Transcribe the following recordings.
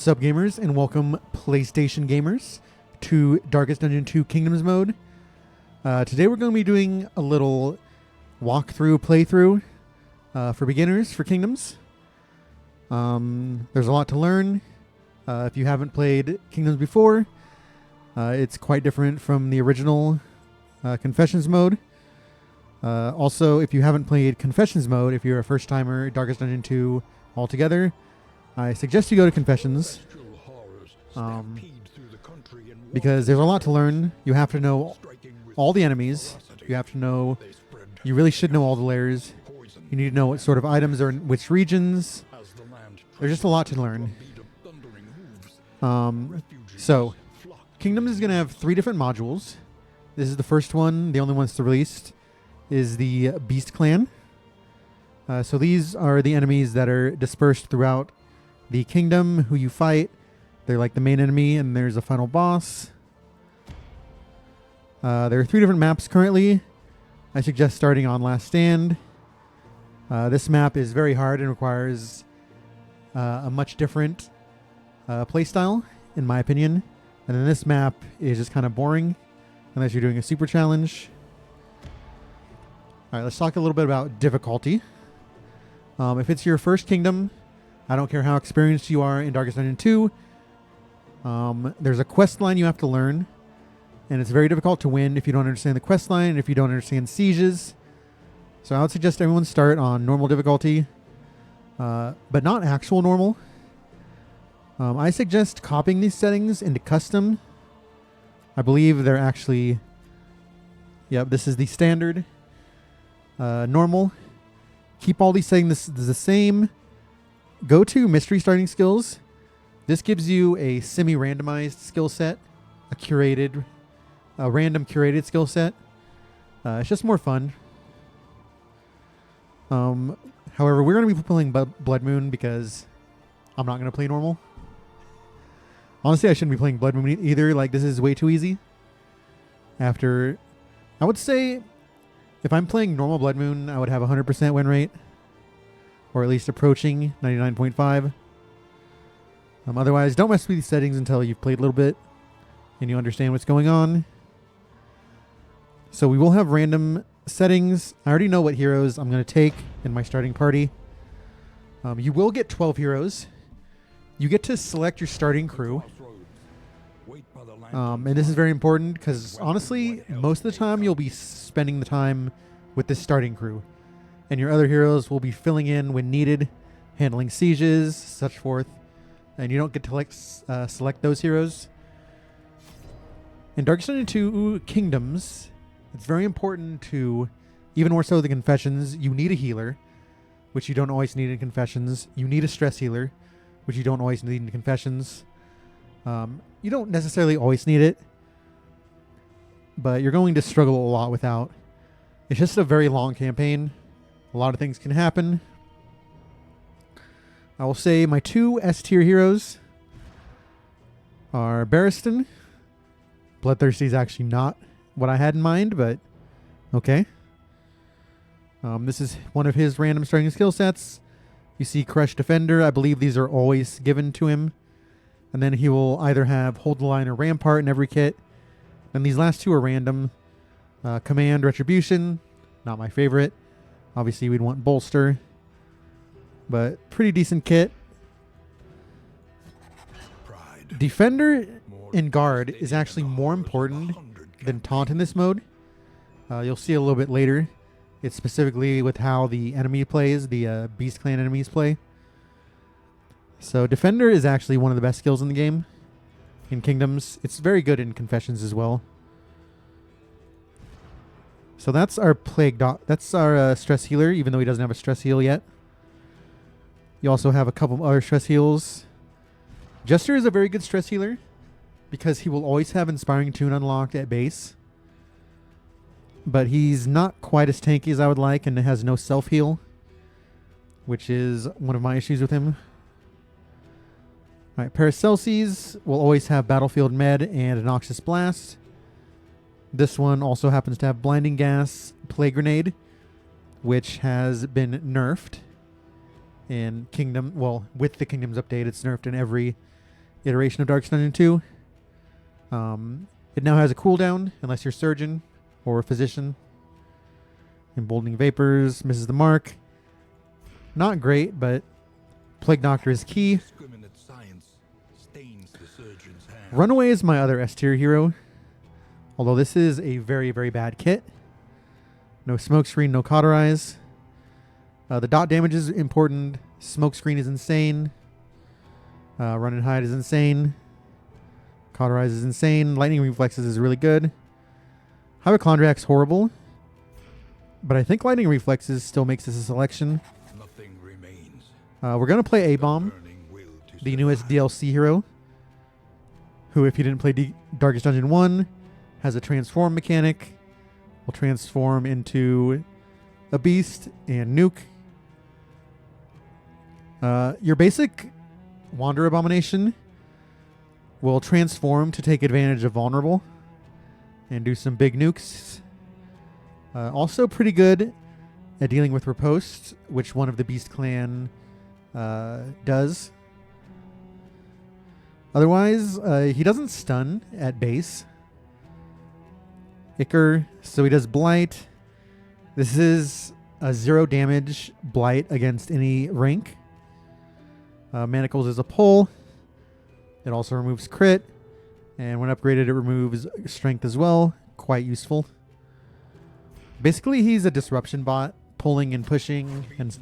What's up, gamers, and welcome, PlayStation gamers, to Darkest Dungeon 2 Kingdoms mode. Today we're going to be doing a little playthrough for beginners for Kingdoms. There's a lot to learn. If you haven't played Kingdoms before, it's quite different from the original Confessions mode. Also, if you haven't played Confessions mode, if you're a first-timer Darkest Dungeon 2 altogether, I suggest you go to Confessions, because there's a lot to learn. You have to know all the enemies. You have to know, you really should know all the layers. You need to know what sort of items are in which regions. There's just a lot to learn. So, Kingdoms is going to have 3 different modules. This is the first one, the only one that's released, is the Beast Clan. So these are the enemies that are dispersed throughout the kingdom who you fight. They're like the main enemy, and there's a final boss. There are 3 different maps currently. I suggest starting on Last Stand. This map is very hard and requires a much different playstyle, in my opinion. And then this map is just kind of boring, unless you're doing a super challenge. Alright, let's talk a little bit about difficulty. If it's your first kingdom, I don't care how experienced you are in Darkest Dungeon 2, there's a quest line you have to learn, and it's very difficult to win if you don't understand the quest line and if you don't understand sieges. So I would suggest everyone start on normal difficulty, but not actual normal. I suggest copying these settings into custom. I believe they're actually, yep, this is the standard, normal. Keep all these settings the same. Go to mystery starting skills. This gives you a semi-randomized skill set, a random curated skill set. It's just more fun. However, we're going to be playing bloodmoon because I'm not going to play normal. Honestly, I shouldn't be playing bloodmoon either. Like, this is way too easy. I would say, if I'm playing normal bloodmoon, I would have 100% win rate, or at least approaching 99.5. Otherwise, don't mess with these settings until you've played a little bit and you understand what's going on. So we will have random settings. I already know what heroes I'm going to take in my starting party. You will get 12 heroes. You get to select your starting crew. And this is very important because, honestly, most of the time you'll be spending the time with this starting crew. And your other heroes will be filling in when needed, handling sieges, such forth. And you don't get to select those heroes. In Darkest Dungeon 2 Kingdoms, it's very important to, even more so than Confessions, you need a healer, which you don't always need in Confessions. You need a stress healer, which you don't always need in Confessions. You don't necessarily always need it, but you're going to struggle a lot without. It's just a very long campaign. A lot of things can happen. I will say my 2 S-tier heroes are Barristan. Bloodthirsty is actually not what I had in mind, but okay. This is one of his random starting skill sets. You see Crush Defender. I believe these are always given to him. And then he will either have Hold the Line or Rampart in every kit. And these last 2 are random. Command, Retribution, not my favorite. Obviously, we'd want Bolster, but pretty decent kit. Defender and Guard is actually more important than Taunt in this mode. You'll see a little bit later. It's specifically with how the enemy plays, the Beast Clan enemies play. So Defender is actually one of the best skills in the game in Kingdoms. It's very good in Confessions as well. So that's our that's our stress healer, even though he doesn't have a stress heal yet. You also have a couple of other stress heals. Jester is a very good stress healer because he will always have Inspiring Tune unlocked at base. But he's not quite as tanky as I would like, and has no self-heal, which is one of my issues with him. Alright, Paracelsus will always have Battlefield Med and a Noxious Blast. This one also happens to have Blinding Gas, Plague Grenade, which has been nerfed in Kingdom. Well, with the Kingdoms update, it's nerfed in every iteration of Darkest Dungeon 2. It now has a cooldown, unless you're Surgeon or Physician. Emboldening Vapors, misses the mark. Not great, but Plague Doctor is key. Runaway is my other S tier hero, although this is a very, very bad kit. No Smokescreen, no Cauterize. The dot damage is important. Smokescreen is insane. Run and Hide is insane. Cauterize is insane. Lightning Reflexes is really good. Hypochondriac's horrible, but I think Lightning Reflexes still makes this a selection. Nothing remains. We're going to play A-Bomb, the newest DLC hero, who, if you didn't play Darkest Dungeon 1, has a transform mechanic. Will transform into a beast and nuke. Your basic Wander Abomination will transform to take advantage of Vulnerable and do some big nukes. Also pretty good at dealing with Riposte, which one of the Beast Clan does. Otherwise, he doesn't stun at base. Icar, so he does Blight. This is a 0 damage Blight against any rank. Manacles is a pull. It also removes crit. And when upgraded, it removes strength as well. Quite useful. Basically, he's a disruption bot, pulling and pushing and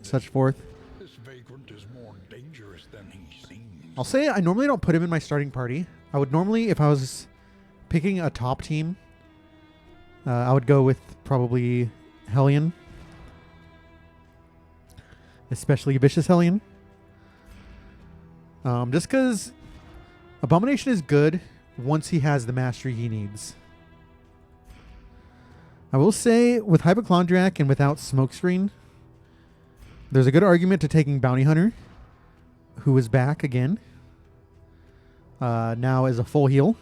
such forth. This vagrant is more dangerous than he seems. I'll say I normally don't put him in my starting party. I would normally, if I was picking a top team, I would go with probably Hellion. Especially Vicious Hellion. Just because Abomination is good once he has the mastery he needs. I will say, with Hypochondriac and without Smokescreen, there's a good argument to taking Bounty Hunter, who is back again. Now as a full heal,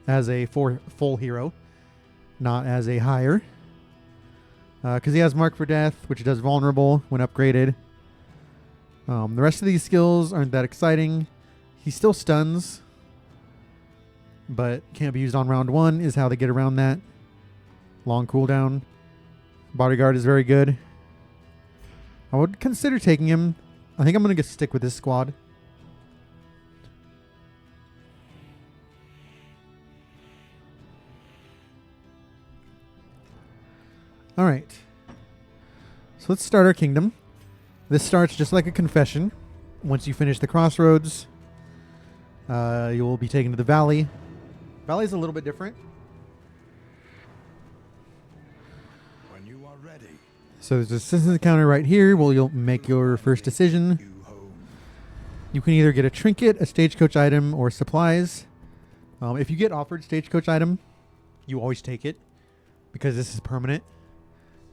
as a full hero, not as a higher. Because he has Mark for Death, which does vulnerable when upgraded. The rest of these skills aren't that exciting. He still stuns, but can't be used on round 1 is how they get around that. Long cooldown. Bodyguard is very good. I would consider taking him. I think I'm going to stick with this squad. Alright. So let's start our kingdom. This starts just like a confession. Once you finish the crossroads, you will be taken to the valley. Valley is a little bit different. When you are ready. So there's a assistance counter right here where you'll make your first decision. You can either get a trinket, a stagecoach item, or supplies. If you get offered stagecoach item, you always take it because this is permanent,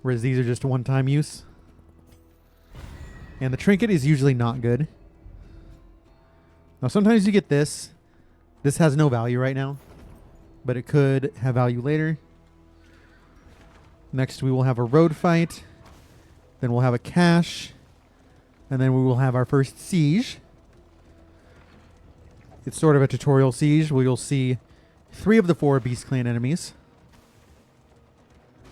whereas these are just a one-time use. And the trinket is usually not good. Now sometimes you get this. This has no value right now, but it could have value later. Next we will have a road fight. Then we'll have a cache. And then we will have our first siege. It's sort of a tutorial siege where you'll see 3 of the 4 Beast Clan enemies.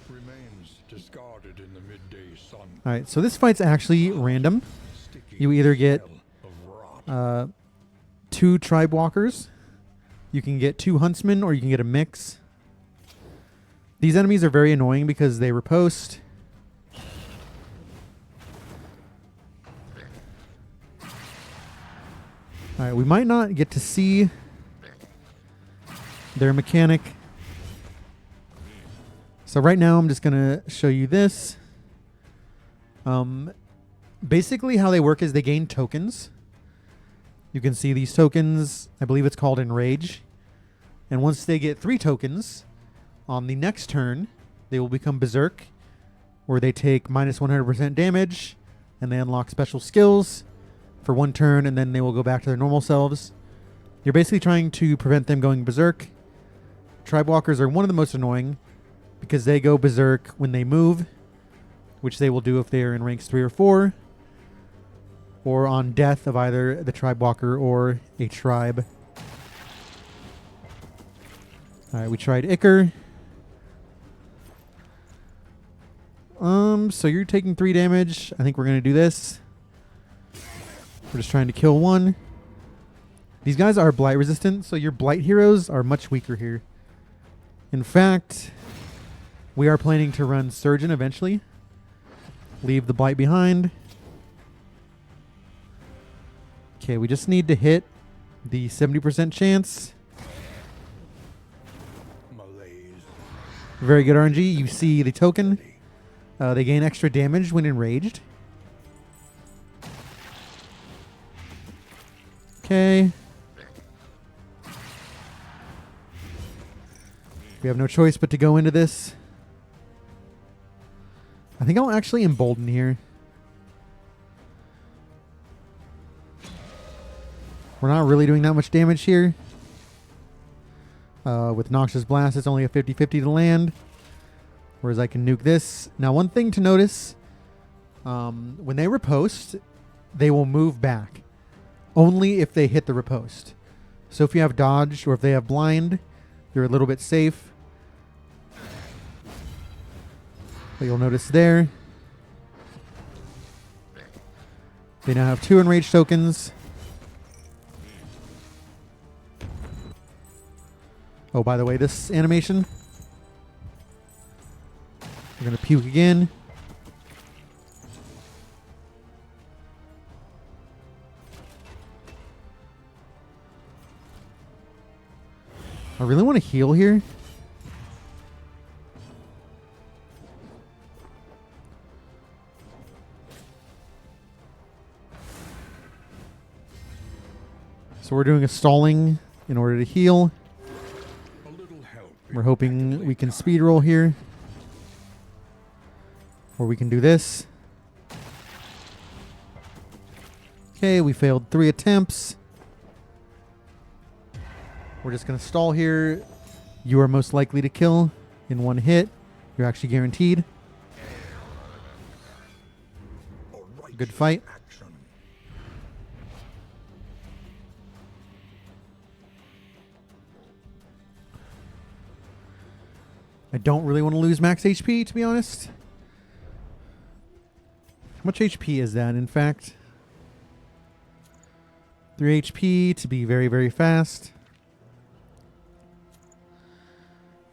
Remains discarded in the midday sun. Alright, so this fight's actually random. You either get 2 tribe walkers, you can get 2 huntsmen, or you can get a mix. These enemies are very annoying because they riposte. Alright, we might not get to see their mechanic. So right now I'm just going to show you this. Basically how they work is they gain tokens. You can see these tokens, I believe it's called Enrage. And once they get 3 tokens, on the next turn, they will become Berserk, where they take minus 100% damage, and they unlock special skills for 1 turn, and then they will go back to their normal selves. You're basically trying to prevent them going Berserk. Tribe Walkers are one of the most annoying, because they go Berserk when they move, which they will do if they are in ranks 3 or 4. or on death of either the tribe walker or a tribe. Alright, we tried Icker. So you're taking 3 damage. I think we're going to do this. We're just trying to kill one. These guys are blight resistant, so your blight heroes are much weaker here. In fact, we are planning to run Surgeon eventually. Leave the blight behind. Okay, we just need to hit the 70% chance. Malaise. Very good RNG. You see the token. They gain extra damage when enraged. Okay. We have no choice but to go into this. I think I'll actually embolden here. We're not really doing that much damage here. With Noxious Blast, it's only a 50-50 to land. Whereas I can nuke this. Now, one thing to notice, when they riposte, they will move back. Only if they hit the riposte. So if you have dodge or if they have blind, you're a little bit safe. But you'll notice there, they now have 2 enraged tokens. Oh, by the way, this animation, we're going to puke again. I really want to heal here. So we're doing a stalling in order to heal. We're hoping we can speed roll here. Or we can do this. Okay, we failed 3 attempts. We're just going to stall here. You are most likely to kill in 1 hit. You're actually guaranteed. Good fight. I don't really want to lose max HP, to be honest. How much HP is that, in fact? 3 HP to be very, very fast.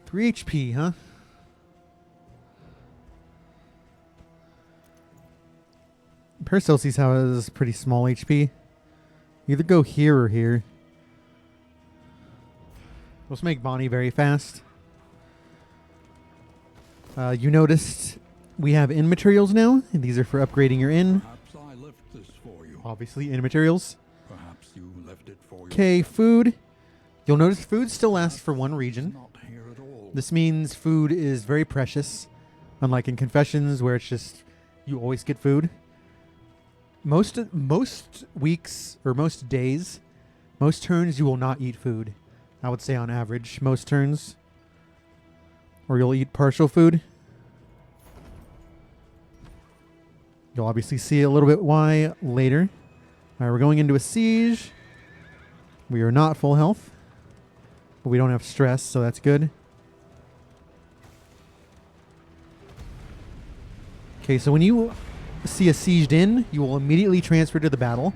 3 HP, huh? Paracelsus has pretty small HP. Either go here or here. Let's make Bonnie very fast. You noticed we have inn materials now. And these are for upgrading your inn. Perhaps I left this for you. Obviously, inn materials. Perhaps you left it for you. Okay, food. You'll notice food still lasts for 1 region. Not here at all. This means food is very precious. Unlike in Confessions, where it's just you always get food. Most weeks or most days, most turns you will not eat food. I would say on average, most turns. Or you'll eat partial food. You'll obviously see a little bit why later. All right, we're going into a siege. We are not full health. But we don't have stress, so that's good. Okay, so when you see a sieged inn, you will immediately transfer to the battle.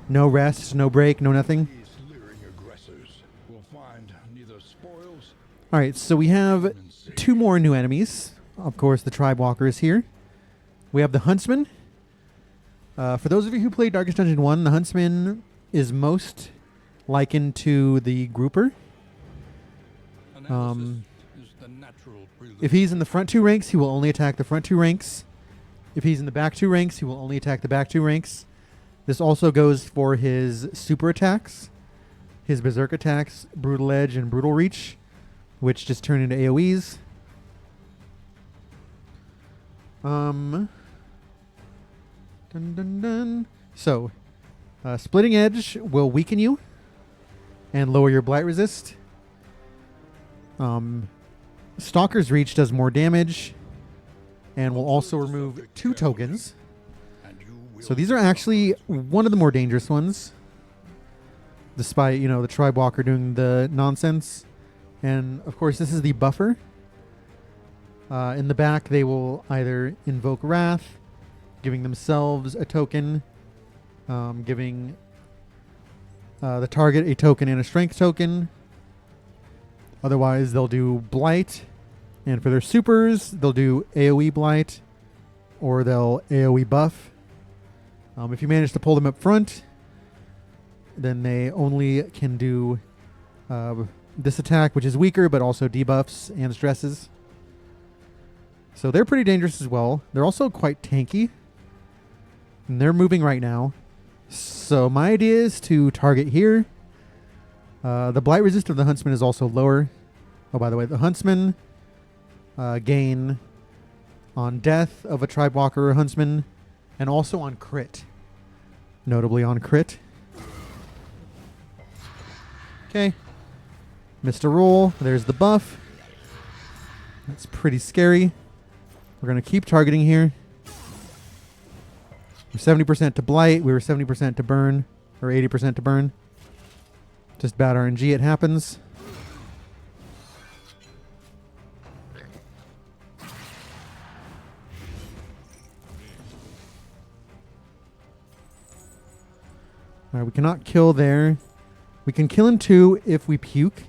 No rest, no break, no nothing. These leering aggressors will find neither spoils. All right, so we have 2 more new enemies. Of course, the Tribe Walker is here. We have the Huntsman. For those of you who played Darkest Dungeon 1, the Huntsman is most likened to the Grouper. If he's in the front 2 ranks, he will only attack the front 2 ranks. If he's in the back 2 ranks, he will only attack the back 2 ranks. This also goes for his super attacks, his berserk attacks, Brutal Edge and Brutal Reach, which just turn into AoEs. Dun, dun, dun. So, Splitting Edge will weaken you and lower your blight resist. Stalker's Reach does more damage and will also remove 2 tokens. So these are actually one of the more dangerous ones. Despite, you know, the Tribe Walker doing the nonsense. And, of course, this is the buffer. In the back, they will either invoke Wrath, giving themselves a token, giving the target a token and a strength token. Otherwise, they'll do Blight. And for their supers, they'll do AoE Blight, or they'll AoE buff. If you manage to pull them up front, then they only can do this attack, which is weaker, but also debuffs and stresses. So they're pretty dangerous as well. They're also quite tanky. And they're moving right now. So my idea is to target here. The blight resist of the Huntsman is also lower. Oh, by the way, the Huntsman gain on death of a Tribe Walker or Huntsman, and also on crit. Notably on crit. Okay. Missed a roll. There's the buff. That's pretty scary. We're going to keep targeting here. We're 70% to blight. We were 70% to burn. Or 80% to burn. Just bad RNG. It happens. Alright, we cannot kill there. We can kill in 2 if we puke.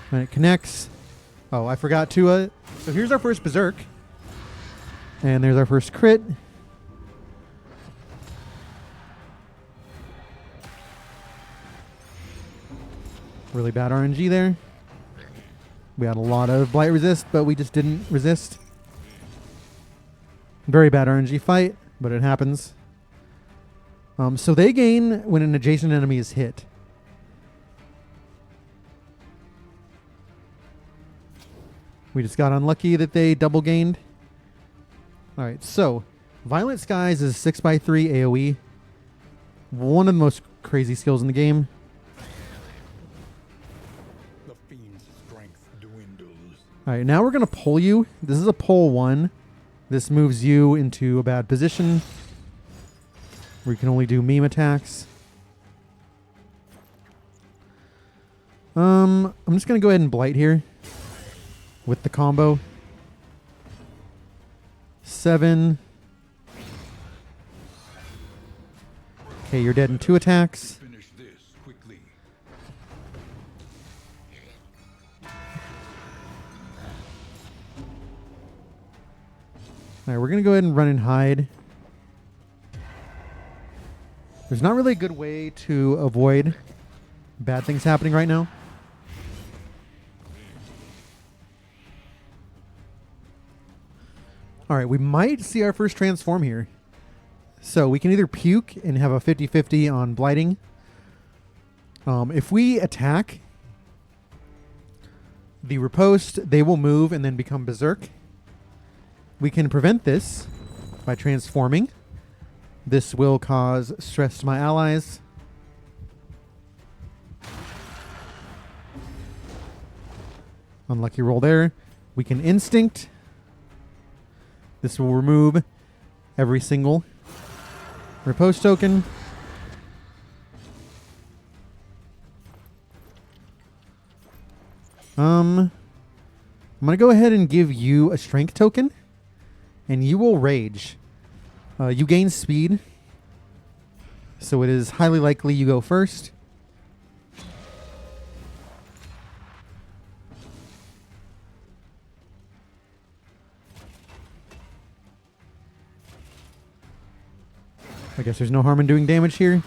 When it connects. Oh, I forgot to... so here's our first Berserk. And there's our first crit. Really bad RNG there. We had a lot of blight resist, but we just didn't resist. Very bad RNG fight, but it happens. So they gain when an adjacent enemy is hit. We just got unlucky that they double gained. Alright, so Violent Skies is 6x3 AoE. One of the most crazy skills in the game. The fiend's strength dwindles. Alright, now we're going to pull you. This is a pull 1. This moves you into a bad position, where you can only do meme attacks. I'm just going to go ahead and blight here with the combo. 7. Okay, you're dead in 2 attacks. Finish this quickly. Alright, we're going to go ahead and run and hide. There's not really a good way to avoid bad things happening right now. Alright, we might see our first transform here. So we can either puke and have a 50-50 on blighting. If we attack the riposte, they will move and then become Berserk. We can prevent this by transforming. This will cause stress to my allies. Unlucky roll there. We can instinct. This will remove every single riposte token. I'm going to go ahead and give you a strength token, and you will rage. You gain speed, so it is highly likely you go first. I guess there's no harm in doing damage here.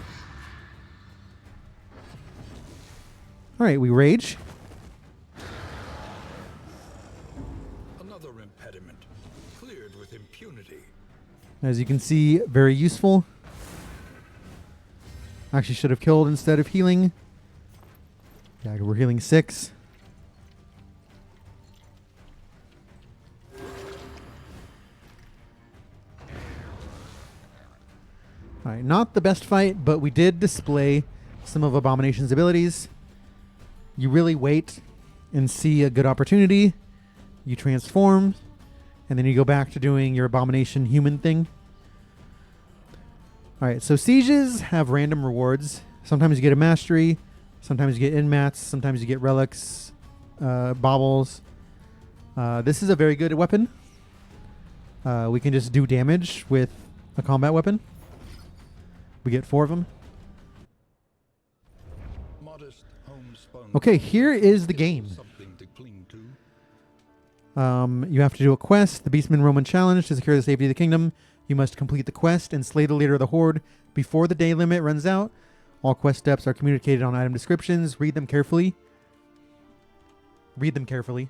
Alright, we rage. Another impediment cleared with impunity. As you can see, very useful. Actually should have killed instead of healing. Yeah, we're healing 6. Alright, not the best fight, but we did display some of Abomination's abilities. You really wait and see a good opportunity. You transform. and then you go back to doing your abomination human thing. All right, so sieges have random rewards. Sometimes you get a mastery, sometimes you get inmats, sometimes you get relics, baubles. This is a very good weapon. We can just do damage with a combat weapon. We get 4 of them. Modest homespun Okay, here is the game. something to cling to. You have to do a quest, the Beastman Roman Challenge, to secure the safety of the kingdom. You must complete the quest and slay the leader of the horde before the day limit runs out. All quest steps are communicated on item descriptions. Read them carefully. Read them carefully.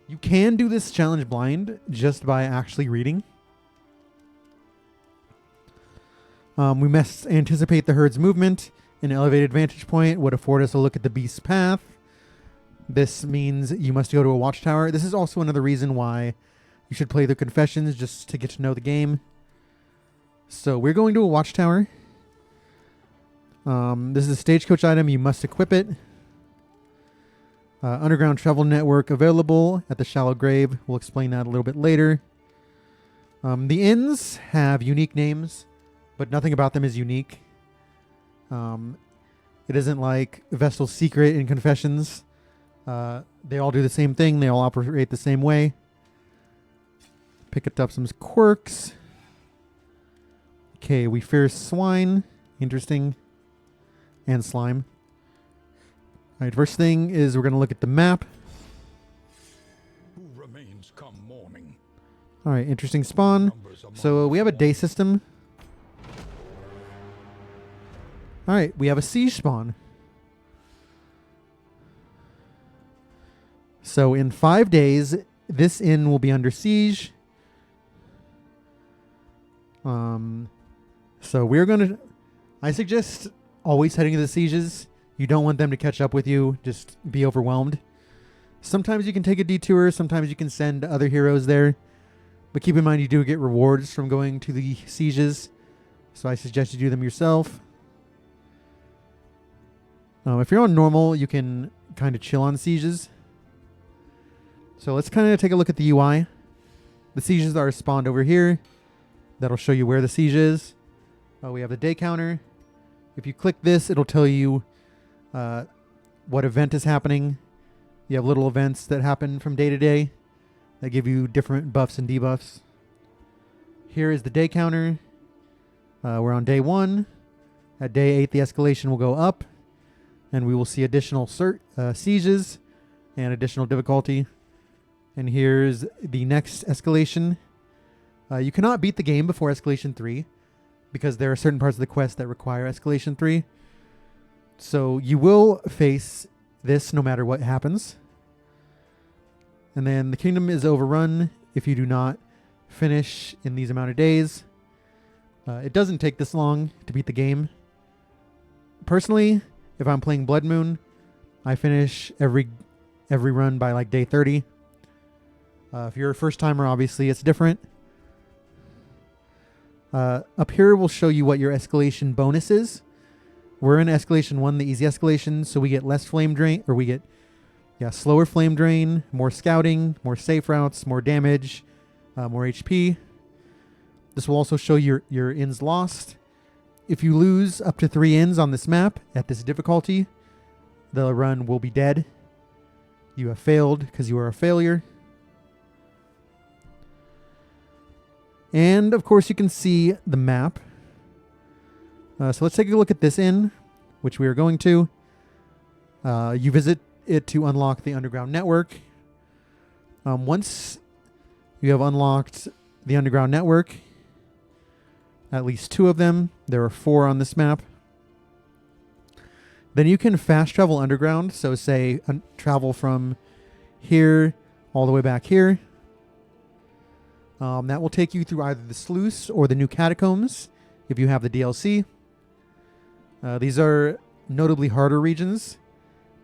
You can do this challenge blind just by actually reading. We must anticipate the herde's movement. An elevated vantage point would afford us a look at the beast's path. This means you must go to a watchtower. This is also another reason why you should play the confessions, just to get to know the game. So we're going to a watchtower. This is a stagecoach item. You must equip it. Underground travel network available at the shallow grave. We'll explain that a little bit later. The inns have unique names, but nothing about them is unique. It isn't like Vestal's Secret and Confessions. They all do the same thing. They all operate the same way. Picked up some quirks. Okay, we fear swine. Interesting. And slime. Alright, first thing is we're going to look at the map. Who remains come morning? Alright, interesting spawn. So we have a day system. Alright, we have a siege spawn. So in 5 days, this inn will be under siege. So we're going to... I suggest always heading to the sieges. You don't want them to catch up with you. Just be overwhelmed. Sometimes you can take a detour. Sometimes you can send other heroes there. But keep in mind you do get rewards from going to the sieges. So I suggest you do them yourself. If you're on normal, you can kind of chill on sieges. So let's kind of take a look at the UI. The sieges are spawned over here. That'll show you where the siege is. We have the day counter. If you click this, it'll tell you what event is happening. You have little events that happen from day to day that give you different buffs and debuffs. Here is the day counter. We're on day 1. At day 8, the escalation will go up, and we will see additional sieges and additional difficulty. And here's the next escalation. You cannot beat the game before escalation 3 because there are certain parts of the quest that require escalation 3. So you will face this no matter what happens. And then the kingdom is overrun if you do not finish in these amount of days. It doesn't take this long to beat the game. Personally, if I'm playing Bloodmoon, I finish every run by like day 30. If you're a first timer, obviously it's different. Up here we'll show you what your escalation bonus is. We're in escalation 1, the easy escalation, so we get less flame drain, or we get slower flame drain, more scouting, more safe routes, more damage, more HP. This will also show your inns lost. If you lose up to 3 inns on this map at this difficulty, the run will be dead. You have failed because you are a failure. And, of course, you can see the map. So let's take a look at this inn, which we are going to. You visit it to unlock the underground network. Once you have unlocked the underground network, at least 2 of them, there are 4 on this map, then you can fast travel underground. So say travel from here all the way back here. That will take you through either the sluice or the new catacombs if you have the DLC. These are notably harder regions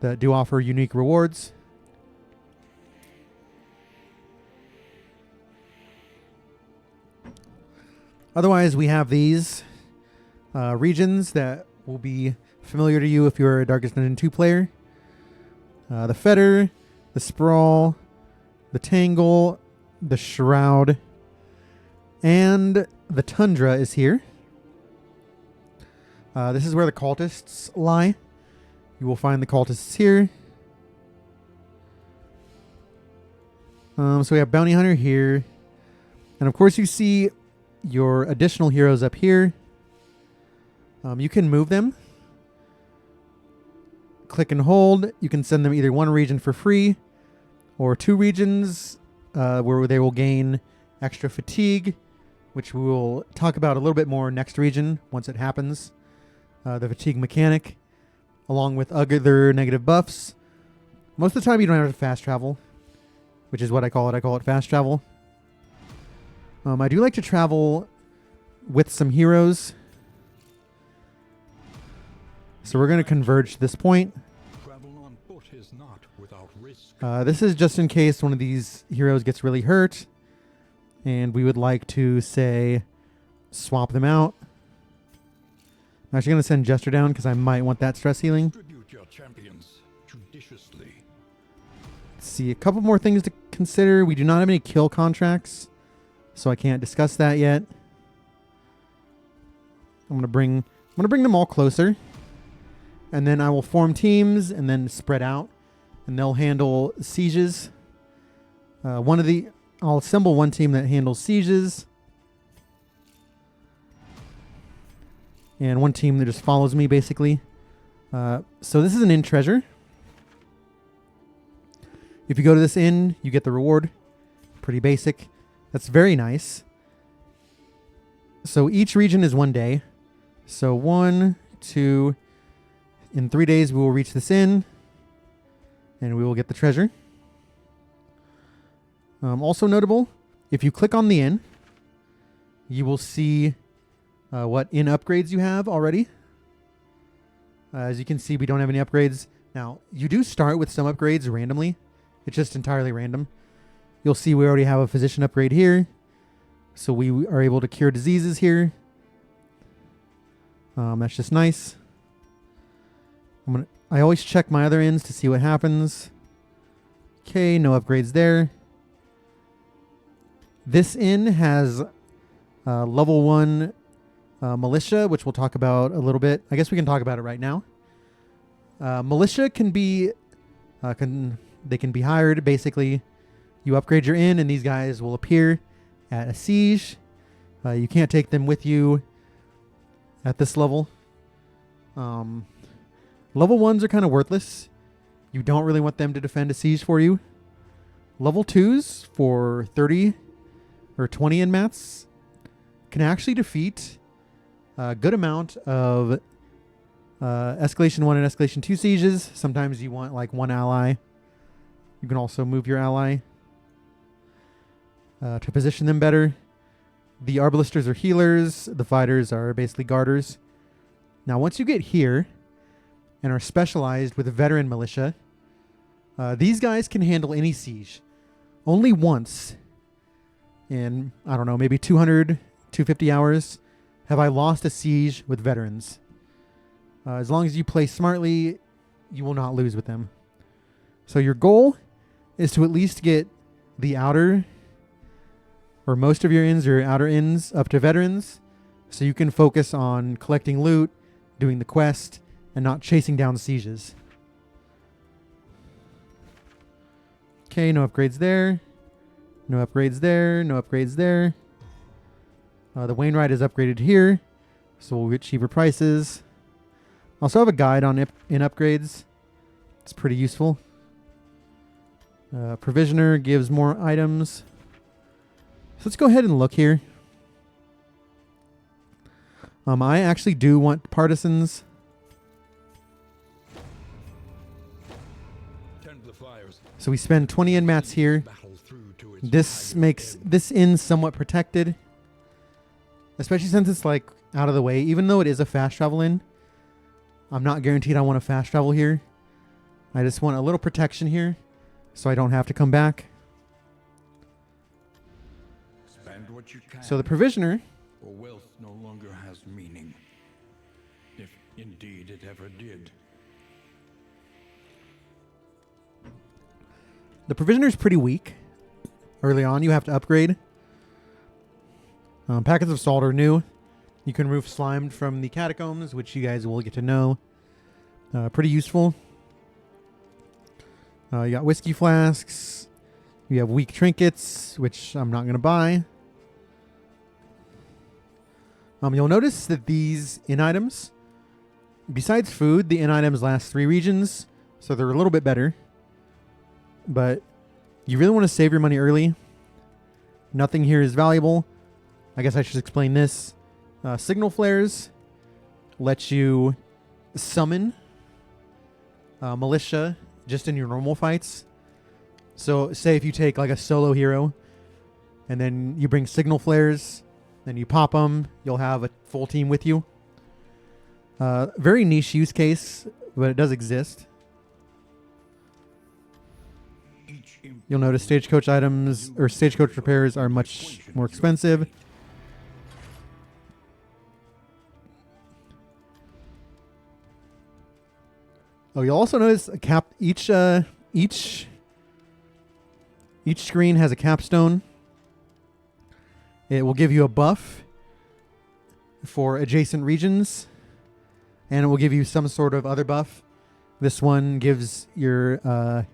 that do offer unique rewards. Otherwise, we have these regions that will be familiar to you if you're a Darkest Dungeon 2 player. The Fetter, the Sprawl, the Tangle, the Shroud, and the Tundra is here. This is where the cultists lie. You will find the cultists here. So we have Bounty Hunter here. And of course you see your additional heroes up here. You can move them. Click and hold. You can send them either one region for free or 2 regions where they will gain extra fatigue, which we will talk about a little bit more next region once it happens. The fatigue mechanic, along with other negative buffs. Most of the time you don't have to fast travel, which is what I call it. I call it fast travel. I do like to travel with some heroes. So we're going to converge to this point. Travel on foot is not without risk. This is just in case one of these heroes gets really hurt, and we would like to, say, swap them out. I'm actually going to send Jester down because I might want that stress healing. Distribute your champions judiciously. Let's see, a couple more things to consider. We do not have any kill contracts, so I can't discuss that yet. I'm going to bring them all closer. And then I will form teams and then spread out, and they'll handle sieges. I'll assemble one team that handles sieges, and one team that just follows me, basically. So this is an inn treasure. If you go to this inn, you get the reward. Pretty basic. That's very nice. So each region is 1 day. So 1, 2... In 3 days, we will reach this inn, and we will get the treasure. Also notable, if you click on the inn, you will see what inn upgrades you have already. As you can see, we don't have any upgrades. Now, you do start with some upgrades randomly. It's just entirely random. You'll see we already have a physician upgrade here. So we are able to cure diseases here. That's just nice. I always check my other inns to see what happens. Okay, no upgrades there. This inn has level 1 militia, which we'll talk about a little bit. I guess we can talk about it right now. Militia can be they can be hired. Basically, you upgrade your inn, and these guys will appear at a siege. You can't take them with you at this level. Level 1s are kind of worthless. You don't really want them to defend a siege for you. Level 2s for 30 or 20 inn mats can actually defeat a good amount of Escalation 1 and Escalation 2 sieges. Sometimes you want like 1 ally. You can also move your ally to position them better. The Arbalisters are healers. The fighters are basically guarders. Now once you get here and are specialized with a veteran militia, these guys can handle any siege. Only once in, I don't know, maybe 200, 250 hours have I lost a siege with veterans. As long as you play smartly, you will not lose with them. So your goal is to at least get the outer, or most of your inns or outer inns, up to veterans, so you can focus on collecting loot, doing the quest, and not chasing down sieges. Okay, no upgrades there. No upgrades there. No upgrades there. The Wainwright is upgraded here, so we'll get cheaper prices. Also have a guide on in upgrades. It's pretty useful. Provisioner gives more items. So let's go ahead and look here. I actually do want partisans. So we spend 20 inn mats here. This makes this inn somewhat protected, especially since it's like out of the way. Even though it is a fast travel inn, I'm not guaranteed I want to fast travel here. I just want a little protection here so I don't have to come back. Spend what you can, So the provisioner, or wealth no longer has meaning, if indeed it ever did. the provisioner is pretty weak. early on you have to upgrade. Packets of salt are new. You can remove slime from the catacombs, which you guys will get to know. Pretty useful. You got whiskey flasks. You have weak trinkets, which I'm not going to buy. You'll notice that these in items, besides food, the in items last 3 regions, so they're a little bit better. But you really want to save your money early. Nothing here is valuable. I guess I should explain this. Signal flares let you summon militia just in your normal fights. So say if you take like a solo hero and then you bring signal flares, then you pop them, you'll have a full team with you. Very niche use case, but it does exist. You'll notice stagecoach items or stagecoach repairs are much more expensive. Oh, you'll also notice a each screen has a capstone. It will give you a buff for adjacent regions, and it will give you some sort of other buff. This one gives your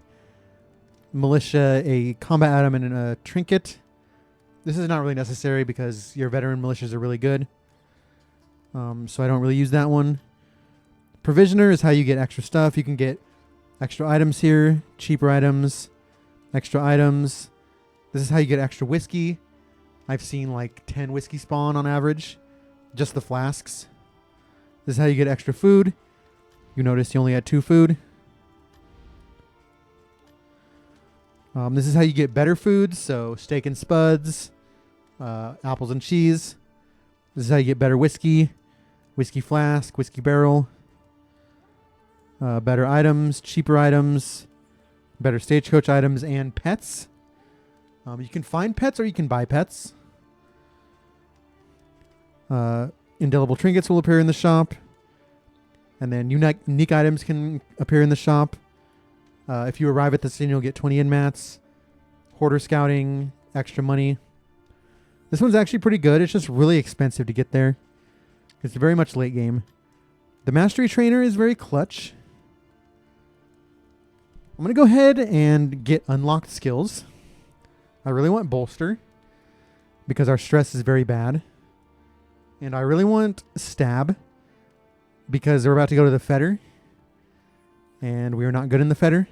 militia a combat item and a trinket. This is not really necessary because your veteran militias are really good. So I don't really use that one. Provisioner is how you get extra stuff. You can get extra items here, cheaper items, extra items. This is how you get extra whiskey. I've seen like 10 whiskey spawn on average. Just the flasks. This is how you get extra food. You notice you only had 2 food. This is how you get better foods. So steak and spuds, apples and cheese. This is how you get better whiskey, whiskey flask, whiskey barrel. Better items, cheaper items, better stagecoach items, and pets. You can find pets or you can buy pets. Indelible trinkets will appear in the shop. And then unique items can appear in the shop. If you arrive at the scene, you'll get 20 in-mats. Hoarder scouting, extra money. This one's actually pretty good. It's just really expensive to get there. It's very much late game. The mastery trainer is very clutch. I'm going to go ahead and get unlocked skills. I really want bolster because our stress is very bad. And I really want stab because we're about to go to the fetter. And we are not good in the fetter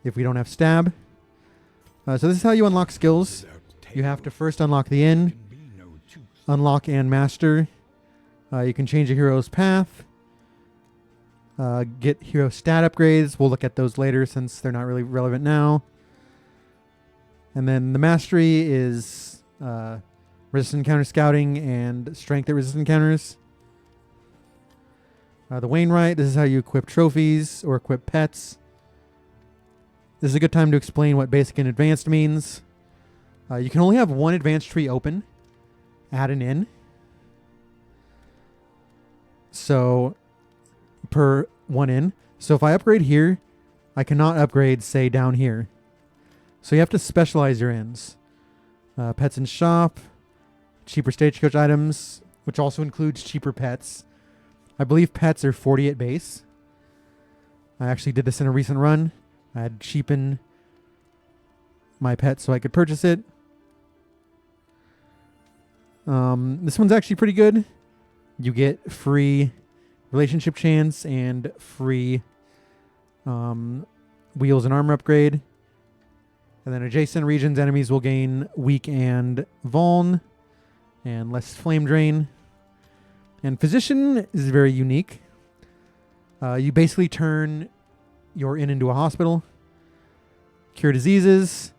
if we don't have stab. So this is how you unlock skills. You have to first unlock the inn, unlock and master. You can change a hero's path. Get hero stat upgrades. We'll look at those later since they're not really relevant now. And then the mastery is resistant counter scouting and strength at resistant counters. The Wainwright, this is how you equip trophies or equip pets. This is a good time to explain what basic and advanced means. You can only have one advanced tree open at an inn. So per one inn. So if I upgrade here, I cannot upgrade, say, down here. So you have to specialize your inns. Pets in shop, cheaper stagecoach items, which also includes cheaper pets. I believe pets are 40 at base. I actually did this in a recent run. I had to cheapen my pet so I could purchase it. This one's actually pretty good. You get free relationship chance and free wheels and armor upgrade. And then adjacent regions, enemies will gain weak and vuln and less flame drain. And physician is very unique. You basically turn your inn into a hospital. Cure diseases.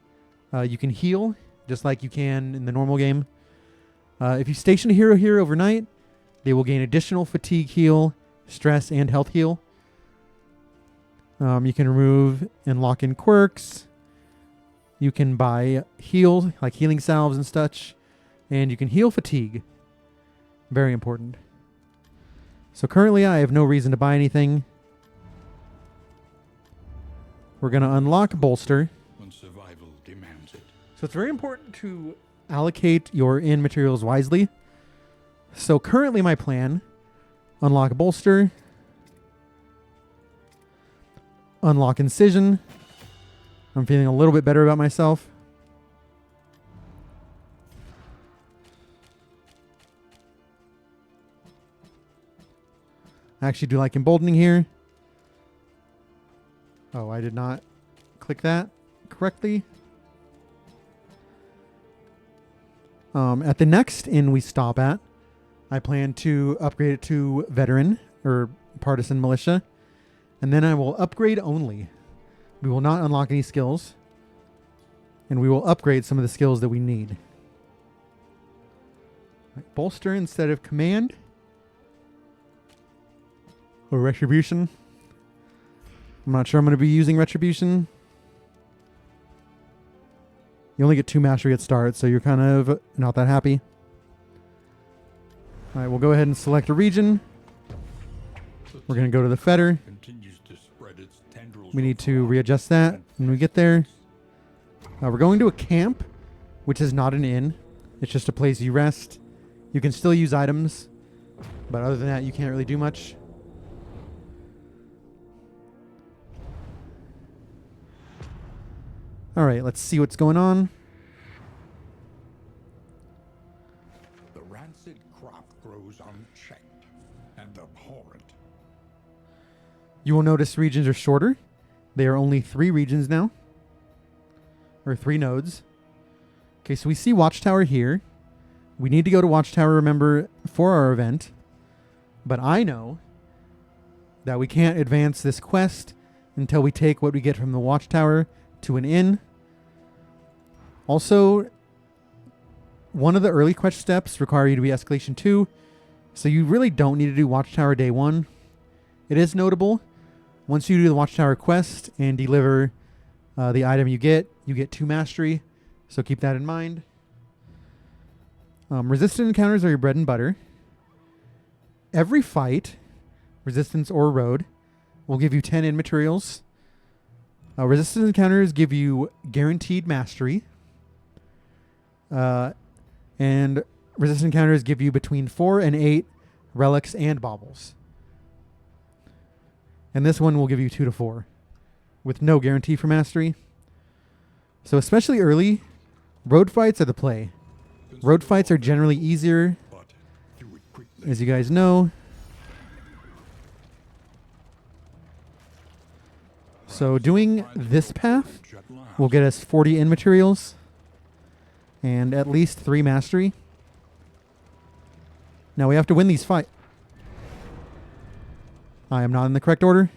You can heal just like you can in the normal game. If you station a hero here overnight, they will gain additional fatigue heal, stress, and health heal. You can remove and lock in quirks. You can buy heal, like healing salves and such. And you can heal fatigue. Very important. So currently I have no reason to buy anything. We're going to unlock bolster. When survival demands So it's very important to allocate your in materials wisely. So currently my plan, unlock bolster, unlock incision. I'm feeling a little bit better about myself. I actually do like emboldening here. Oh, I did not click that correctly. At the next inn we stop at, I plan to upgrade it to veteran or partisan militia, and then I will upgrade only. We will not unlock any skills, and we will upgrade some of the skills that we need. Right, bolster instead of command or retribution. I'm not sure I'm going to be using retribution. You only get 2 mastery at start, so you're kind of not that happy. All right, we'll go ahead and select a region. We're going to go to the fetter. We need to readjust that when we get there. We're going to a camp, which is not an inn. It's just a place you rest. You can still use items, but other than that, you can't really do much. All right, let's see what's going on. The rancid crop grows unchecked and abhorrent. You will notice regions are shorter. They are only 3 regions now, or 3 nodes. Okay, so we see Watchtower here. We need to go to Watchtower, remember, for our event. But I know that we can't advance this quest until we take what we get from the Watchtower to an inn. Also, one of the early quest steps require you to be escalation 2, so you really don't need to do Watchtower day 1. It is notable, once you do the Watchtower quest and deliver the item you get 2 mastery, so keep that in mind. Resistant encounters are your bread and butter. Every fight, resistance or road, will give you 10 in materials. Resistance encounters give you guaranteed mastery. And resistance encounters give you between 4 and 8 relics and baubles. And this one will give you 2 to 4 with no guarantee for mastery. So especially early, road fights are the play. Road fights are generally easier, as you guys know. So doing this path will get us 40 in materials and at least 3 mastery. Now we have to win these fights. I am not in the correct order.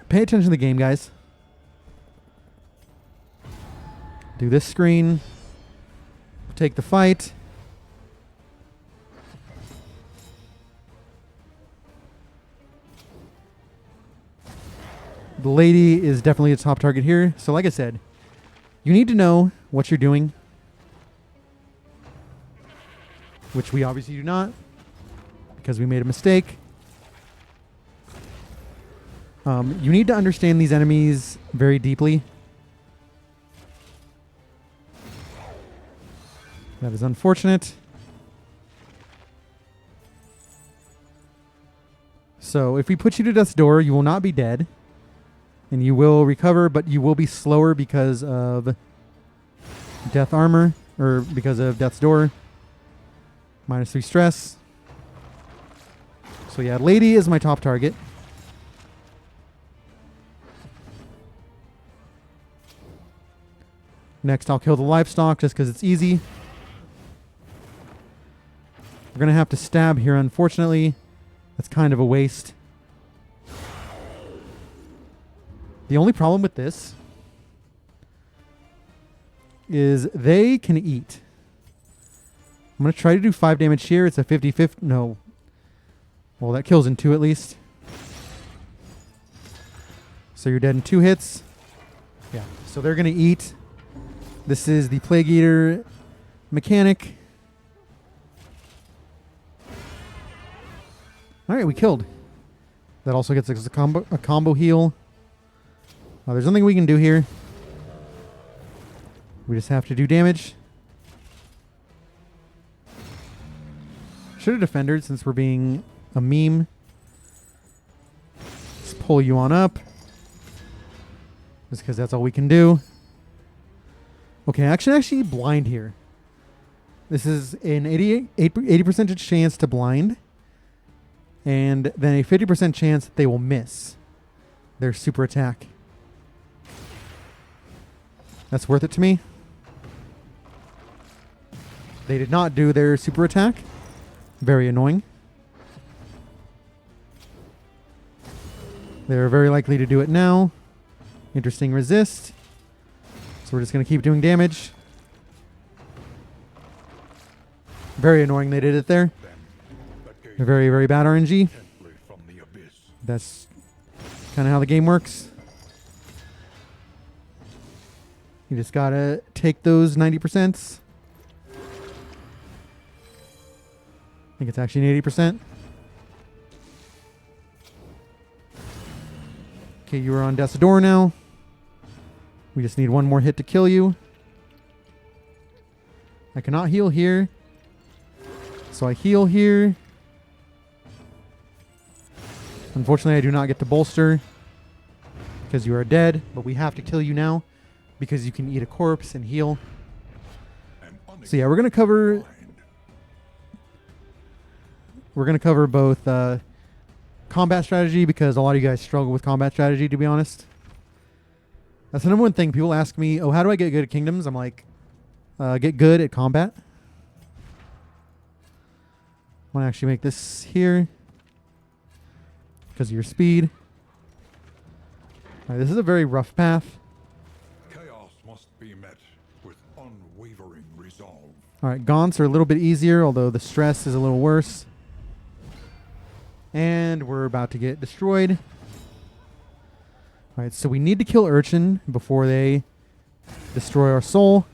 Pay attention to the game, guys. Do this screen. Take the fight. The lady is definitely a top target here. So like I said, you need to know what you're doing, which we obviously do not because we made a mistake. You need to understand these enemies very deeply. That is unfortunate. So if we put you to death's door, you will not be dead. And you will recover, but you will be slower because of death armor, or because of death's door. -3 stress. So yeah, lady is my top target. Next, I'll kill the livestock just because it's easy. We're going to have to stab here, unfortunately. That's kind of a waste. The only problem with this is they can eat. I'm going to try to do 5 damage here. It's a 50-50. No. Well, that kills in 2 at least. So you're dead in 2 hits. Yeah. So they're going to eat. This is the Plague Eater mechanic. All right, we killed. That also gets us a combo heal. There's nothing we can do here. We just have to do damage. Should have defended since we're being a meme. Let's pull you on up. Just because that's all we can do. Okay, I can actually blind here. This is an 80% chance to blind. And then a 50% chance that they will miss their super attack. That's worth it to me. They did not do their super attack. Very annoying. They're very likely to do it now. Interesting resist. So we're just going to keep doing damage. Very annoying they did it there. Very, very bad RNG. That's kind of how the game works. You just got to take those 90%. I think it's actually an 80%. Okay, you are on death's door now. We just need one more hit to kill you. I cannot heal here. So I heal here. Unfortunately, I do not get to bolster because you are dead, but we have to kill you now because you can eat a corpse and heal. So yeah, we're going to cover both combat strategy because a lot of you guys struggle with combat strategy, to be honest. That's the number one thing. People ask me, oh, how do I get good at Kingdoms? I'm like, get good at combat. I want to actually make this here because of your speed. All right, this is a very rough path. Chaos must be met with unwavering resolve. All right, gaunts are a little bit easier, although the stress is a little worse. And we're about to get destroyed. All right, so we need to kill Urchin before they destroy our soul.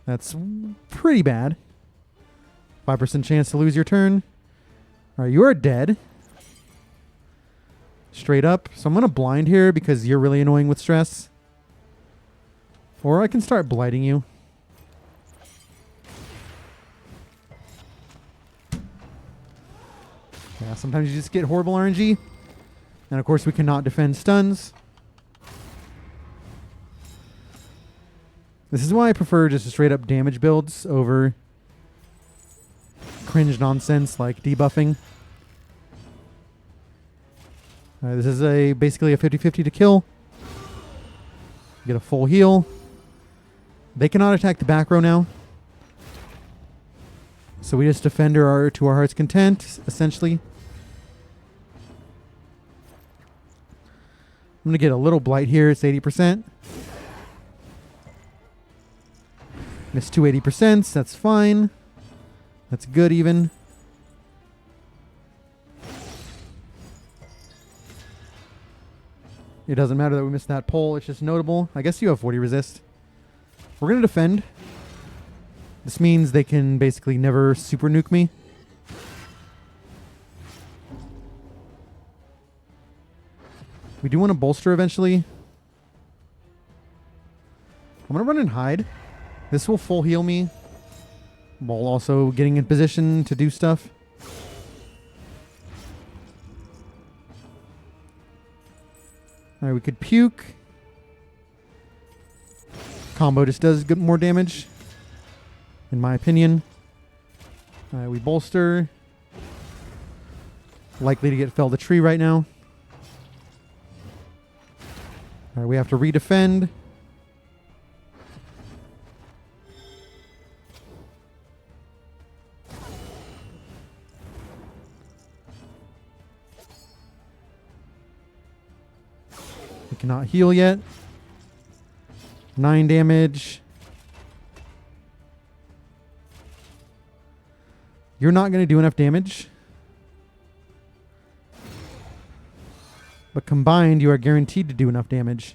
That's pretty bad. 5% chance to lose your turn. All right, you are dead. Straight up. So I'm going to blind here because you're really annoying with stress. Or I can start blighting you. Yeah, sometimes you just get horrible RNG. And of course we cannot defend stuns. This is why I prefer just straight up damage builds over cringe nonsense like debuffing. This is basically a 50-50 to kill. Get a full heal. They cannot attack the back row now. So we just defend to our heart's content, essentially. I'm going to get a little blight here. It's 80%. Missed 280%. That's fine. That's good even. It doesn't matter that we missed that pole. It's just notable. I guess you have 40 resist. We're going to defend. This means they can basically never super nuke me. We do want to bolster eventually. I'm going to run and hide. This will full heal me while also getting in position to do stuff. All right, we could puke. Combo just does good more damage, in my opinion. All right, we bolster. Likely to get felled a tree right now. All right, we have to redefend. We cannot heal yet. 9 damage. You're not going to do enough damage. But combined, you are guaranteed to do enough damage.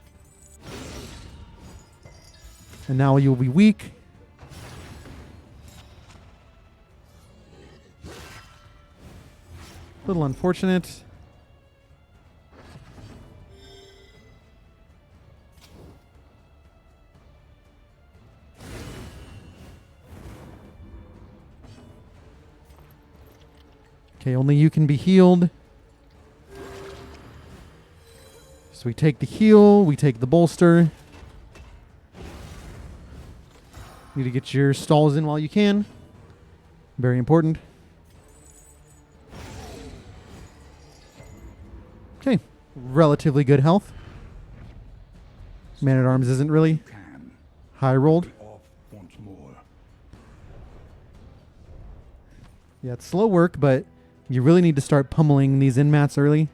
And now you'll be weak. Little unfortunate. Okay, only you can be healed. So we take the heal, we take the bolster. Need to get your stalls in while you can. Very important. Okay, relatively good health. Man at Arms isn't really high rolled. Off once more. Yeah, it's slow work, but you really need to start pummeling these in-mats early.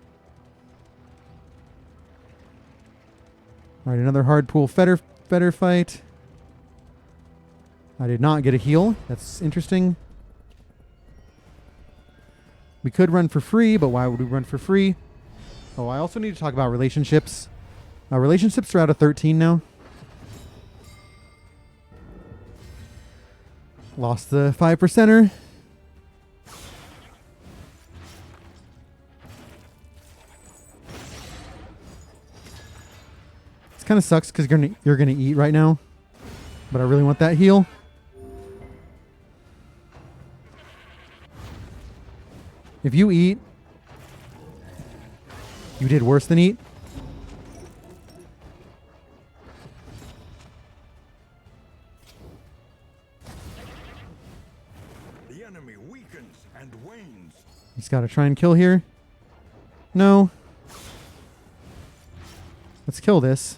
All right, another hard pool fetter fight. I did not get a heal. That's interesting. We could run for free, but why would we run for free? Oh, I also need to talk about relationships. Relationships are out of 13 now. Lost the 5%er. This kind of sucks because you're gonna eat right now, but I really want that heal. If you eat, you did worse than eat. The enemy weakens and wanes. He's got to try and kill here. No. Let's kill this.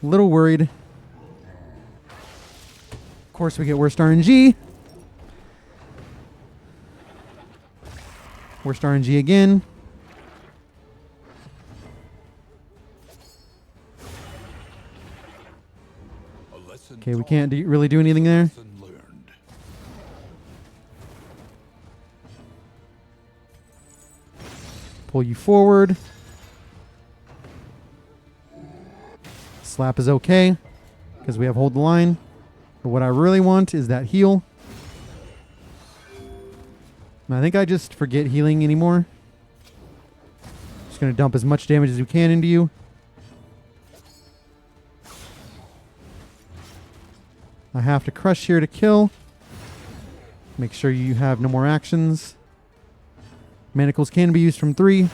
A little worried. Of course, we get worst RNG. Worst RNG again. Okay, we can't really do anything there. Pull you forward. Slap is okay because we have hold the line. But what I really want is that heal. And I think I just forget healing anymore. Just going to dump as much damage as we can into you. I have to crush here to kill. Make sure you have no more actions. Manacles can be used from 3.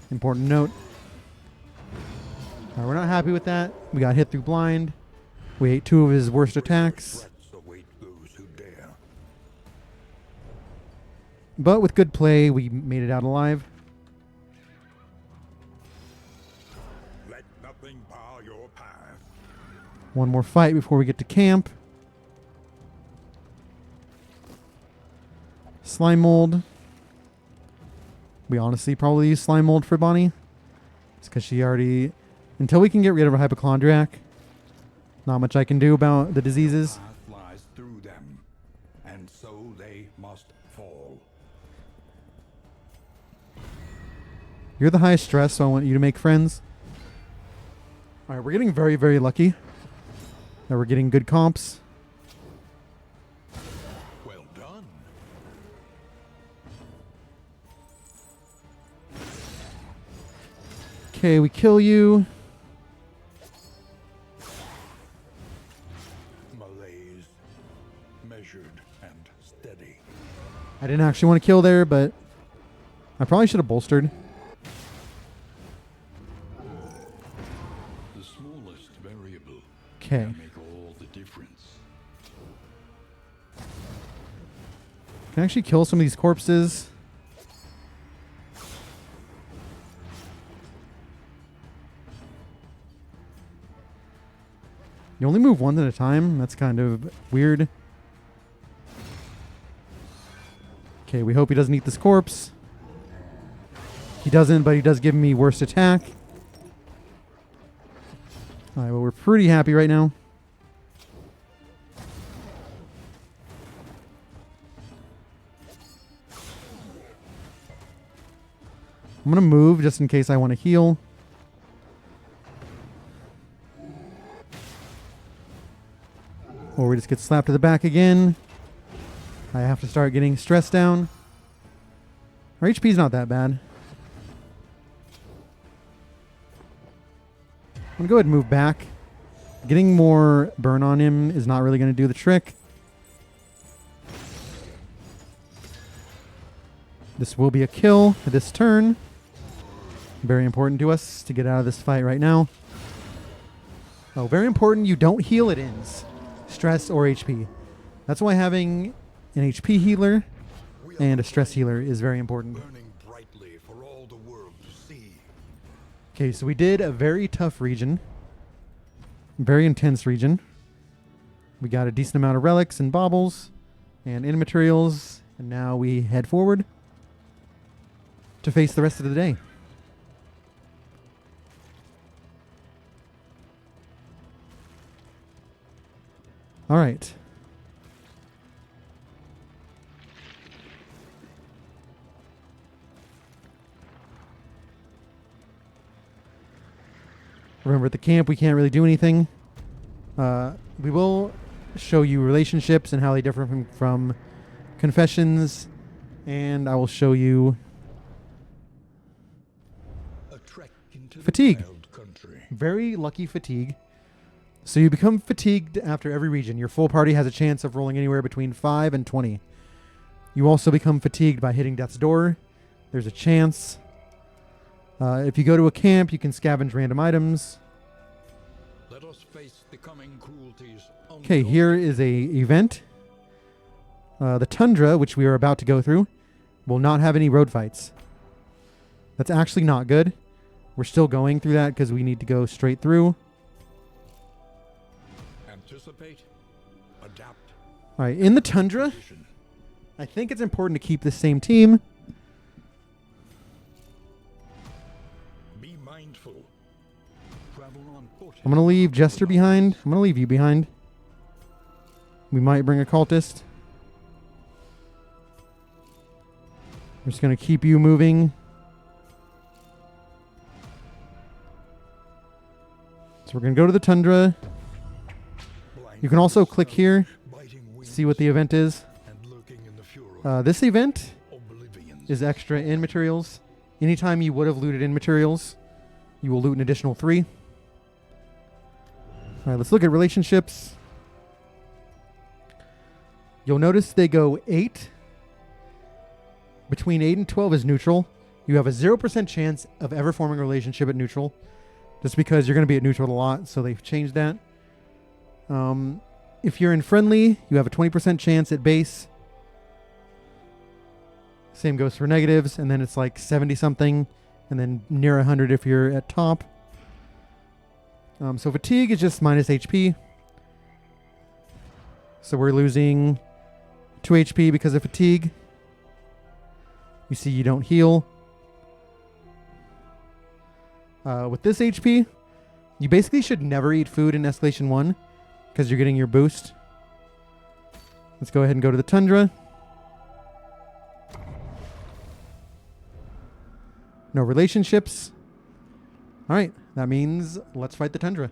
Important note. We're not happy with that. We got hit through blind. We ate 2 of his worst attacks. But with good play, we made it out alive. Let nothing bar your path. One more fight before we get to camp. Slime mold. We honestly probably use slime mold for Bonnie. It's because she already... Until we can get rid of a hypochondriac, not much I can do about the diseases. Path lies through them, and so they must fall. You're the highest stress, so I want you to make friends. All right, we're getting very, very lucky that we're getting good comps. Well done. Okay, we kill you. Malaise, measured and steady. I didn't actually want to kill there, but I probably should have bolstered. The smallest variable Okay. can make all the difference. Can I actually kill some of these corpses? You only move one at a time? That's kind of weird. Okay, we hope he doesn't eat this corpse. He doesn't, but he does give me worst attack. Alright, well, we're pretty happy right now. I'm going to move just in case I want to heal. Or we just get slapped to the back again. I have to start getting stressed down. Our HP's not that bad. I'm going to go ahead and move back. Getting more burn on him is not really going to do the trick. This will be a kill this turn. Very important to us to get out of this fight right now. Oh, very important, you don't heal at ends. Stress or HP. That's why having an HP healer and a stress healer is very important. Burning brightly for all the world to see. Okay, so we did a very tough region. Very intense region. We got a decent amount of relics and baubles and in materials, and now we head forward to face the rest of the day. All right. Remember, at the camp, we can't really do anything. We will show you relationships and how they differ from confessions, and I will show you A trek into fatigue. the wild country. Very lucky fatigue. So you become fatigued after every region. Your full party has a chance of rolling anywhere between 5 and 20. You also become fatigued by hitting death's door. There's a chance. If you go to a camp, you can scavenge random items. Let us face the coming cruelties. Okay, here is a event. The tundra, which we are about to go through, will not have any road fights. That's actually not good. We're still going through that because we need to go straight through. Anticipate, adapt. All right, in the tundra, Position. I think it's important to keep the same team. Be mindful. Travel on foot. I'm going to leave Jester behind. I'm going to leave you behind. We might bring a cultist. I'm just going to keep you moving. So we're going to go to the tundra. Blind You can also click here, biting wings see what the event is. and lurking in the furrow. This event Oblivion. is extra in materials. Anytime you would have looted in materials, you will loot an additional 3. All right, let's look at relationships. You'll notice they go 8. Between 8 and 12 is neutral. You have a 0% chance of ever forming a relationship at neutral, just because you're going to be at neutral a lot, so they've changed that. If you're in friendly, you have a 20% chance at base. Same goes for negatives, and then it's like 70-something, and then near 100 if you're at top. So fatigue is just minus HP. So we're losing 2 HP because of fatigue. You see you don't heal. With this HP, you basically should never eat food in Escalation 1 because you're getting your boost. Let's go ahead and go to the tundra. No relationships. All right, that means let's fight the tundra.